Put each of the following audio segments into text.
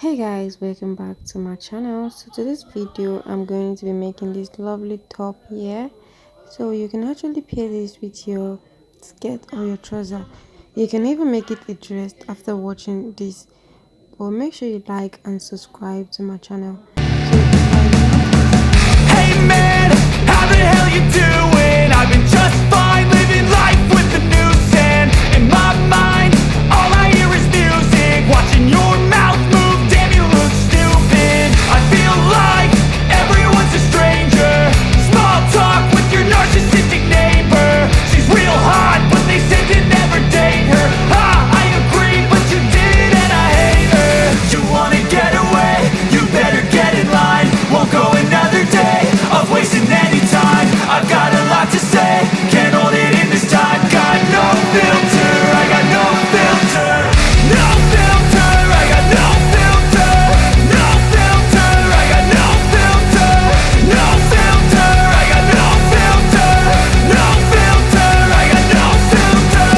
Hey guys, welcome back to my channel. So today's video I'm going to be making this lovely top here. So you can actually pair this with your skirt or your trouser. You can even make it a dress after watching this. But make sure you like and subscribe to my channel. So if I do not Hey man, how the hell you doing? I've been just fine, living life with the noose and in my mind, all I hear is music. Watching your mouth move, damn you look stupid. I feel like everyone's a stranger. Small talk with your narcissistic neighbor. She's real hot, but they said to never date her. Ha, I agree, but you did and I hate her. You wanna get away? You better get in line. Won't go another day of wasting any time. I've got a lot to say, can't hold it in this time. Got no filter, I got no filter. No filter, I got no filter. No filter, I got no filter. No filter, I got no filter. No filter, I got no filter.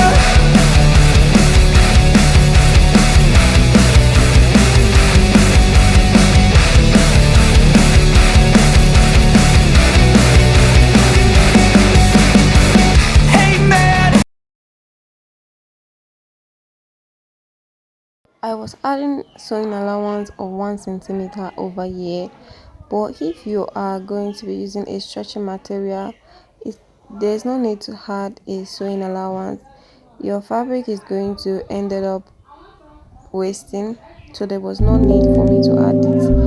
Hey man. I was adding sewing allowance of 1 centimeter over here, but if you are going to be using a stretching material, there's no need to add a sewing allowance. Your fabric is going to end up wasting, so there was no need for me to add it.